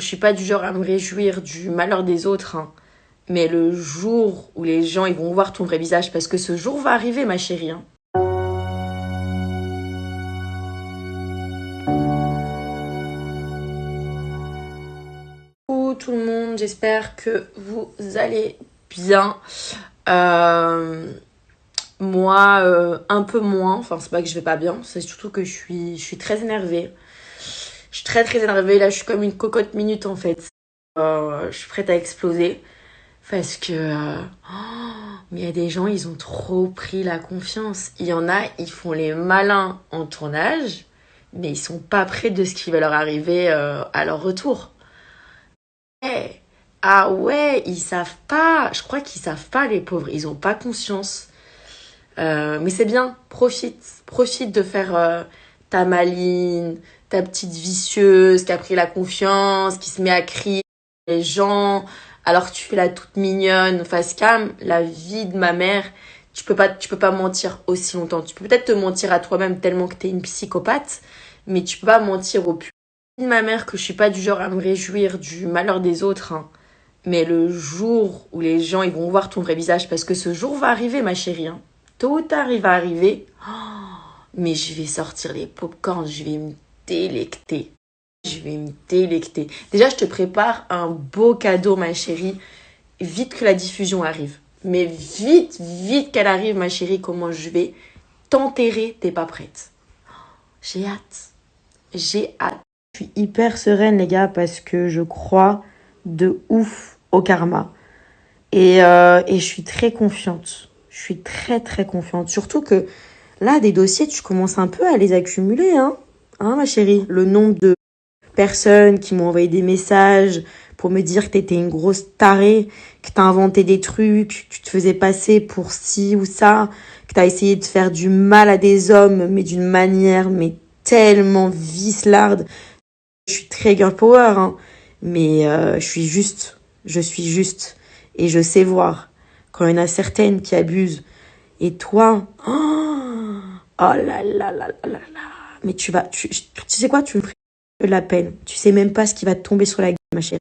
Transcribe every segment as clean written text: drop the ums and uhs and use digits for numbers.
je suis pas du genre à me réjouir du malheur des autres, hein. Mais le jour où les gens ils vont voir ton vrai visage, parce que ce jour va arriver, ma chérie, hein. Coucou tout le monde, j'espère que vous allez bien. Euh, un peu moins. Enfin, c'est pas que je vais pas bien, c'est surtout que je suis très énervée. Je suis très très énervée. Là, je suis comme une cocotte minute en fait. Je suis prête à exploser parce que mais il y a des gens, ils ont trop pris la confiance. Il y en a, ils font les malins en tournage, mais ils sont pas prêts de ce qui va leur arriver à leur retour. Eh, ah ouais, ils savent pas. Je crois qu'ils savent pas, les pauvres. Ils ont pas conscience. Mais c'est bien. Profite de faire ta maline, ta petite vicieuse qui a pris la confiance, qui se met à crier les gens, alors que tu fais la toute mignonne, face cam. La vie de ma mère, tu peux pas mentir aussi longtemps. Tu peux peut-être te mentir à toi-même tellement que t'es une psychopathe, mais tu peux pas mentir au public. La vie de ma mère, que je suis pas du genre à me réjouir du malheur des autres, hein. Mais le jour où les gens ils vont voir ton vrai visage, parce que ce jour va arriver, ma chérie, hein. Tôt ou tard, il va arriver. Mais je vais sortir les popcorns, je vais me délecter. Je vais me délecter. Déjà, je te prépare un beau cadeau, ma chérie. Vite que la diffusion arrive. Mais vite, vite qu'elle arrive, ma chérie, comment je vais t'enterrer, t'es pas prête. J'ai hâte. J'ai hâte. Je suis hyper sereine, les gars, parce que je crois de ouf au karma. Et je suis très confiante. Je suis très, très confiante. Surtout que là, des dossiers, tu commences un peu à les accumuler, hein. Hein, ma chérie? Le nombre de personnes qui m'ont envoyé des messages pour me dire que t'étais une grosse tarée, que t'as inventé des trucs, que tu te faisais passer pour ci ou ça, que t'as essayé de faire du mal à des hommes, mais d'une manière, mais tellement vicelarde. Je suis très girl power, hein. Mais je suis juste. Et je sais voir quand il y en a certaines qui abusent. Et toi, oh là là là là là là. Mais tu sais quoi, tu me ferais de la peine. Tu sais même pas ce qui va te tomber sur la gueule, ma chérie.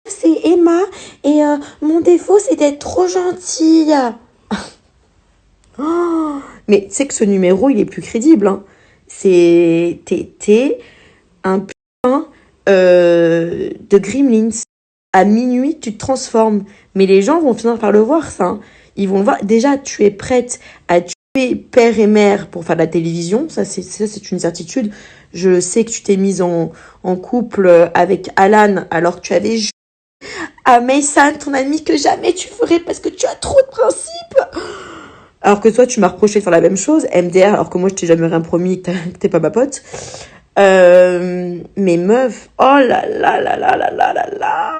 C'est Emma, et mon défaut, c'est d'être trop gentille. Oh, mais tu sais que ce numéro, il est plus crédible, hein. T'es un putain de Gremlins. À minuit, tu te transformes. Mais les gens vont finir par le voir, ça, hein. Ils vont le voir. Déjà, tu es prête à tuer père et mère pour faire de la télévision. Ça, c'est une certitude. Je sais que tu t'es mise en couple avec Alan alors que tu avais juré à Mason, ton ami, que jamais tu ferais parce que tu as trop de principes. Alors que toi, tu m'as reproché de faire la même chose, MDR, alors que moi, je t'ai jamais rien promis, que t'es pas ma pote. Mais meuf, oh là là là là là là là là.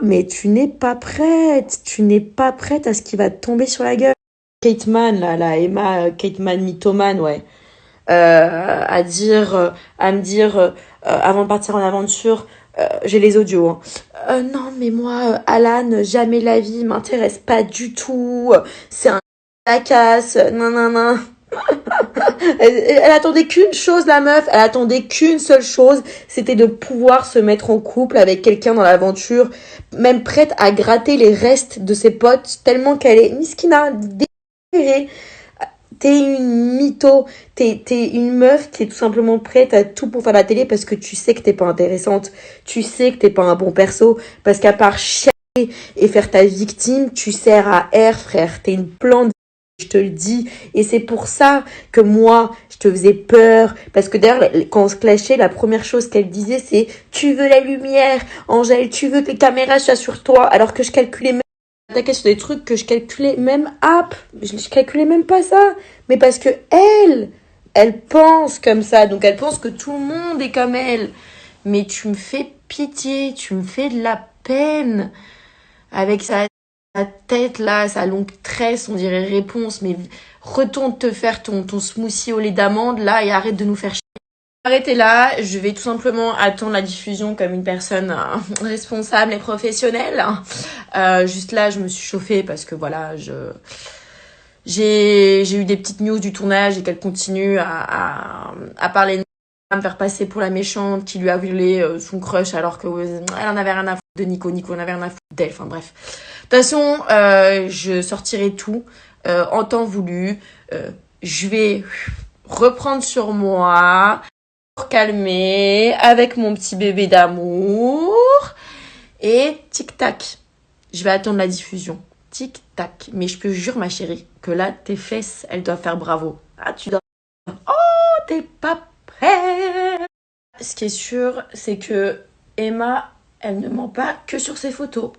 Mais tu n'es pas prête. Tu n'es pas prête à ce qui va te tomber sur la gueule. Kate Mann, là, la Emma, Kate Mann, mythomane, ouais. À me dire, avant de partir en aventure, j'ai les audios, hein. Non, mais moi, Alan, jamais la vie m'intéresse pas du tout. C'est un la casse, non, non, non. Elle attendait qu'une chose, la meuf. Elle attendait qu'une seule chose. C'était de pouvoir se mettre en couple avec quelqu'un dans l'aventure. Même prête à gratter les restes de ses potes. Tellement qu'elle est miskina, désirée. T'es une mytho. T'es une meuf qui est tout simplement prête à tout pour faire la télé parce que tu sais que t'es pas intéressante. Tu sais que t'es pas un bon perso. Parce qu'à part chialer et faire ta victime, tu sers à R, frère. T'es une plante. Je te le dis, et c'est pour ça que moi, je te faisais peur, parce que d'ailleurs, quand on se clashait, la première chose qu'elle disait, c'est « Tu veux la lumière, Angèle, tu veux que les caméras soient sur toi », alors que je calculais même, j'attaquais sur des trucs que je calculais même, je calculais même pas ça, mais parce que elle pense comme ça, donc elle pense que tout le monde est comme elle, mais tu me fais pitié, tu me fais de la peine, avec sa tête là, sa longue tresse, on dirait réponse, mais retourne te faire ton smoothie au lait d'amande là et arrête de nous faire chier. Arrêtez là, je vais tout simplement attendre la diffusion comme une personne responsable et professionnelle. Juste là, je me suis chauffée parce que voilà, j'ai eu des petites news du tournage et qu'elle continue à parler de me faire passer pour la méchante qui lui a violé son crush alors que elle en avait rien à foutre de Nico, Nico en avait rien à foutre d'elle, enfin bref. De toute façon, je sortirai tout en temps voulu. Je vais reprendre sur moi, pour calmer, avec mon petit bébé d'amour. Et tic-tac, je vais attendre la diffusion. Tic-tac. Mais je peux jure, ma chérie, que là, tes fesses, elles doivent faire bravo. Ah, tu dois... Oh, t'es pas prêt. Ce qui est sûr, c'est que Emma, elle ne ment pas que sur ses photos.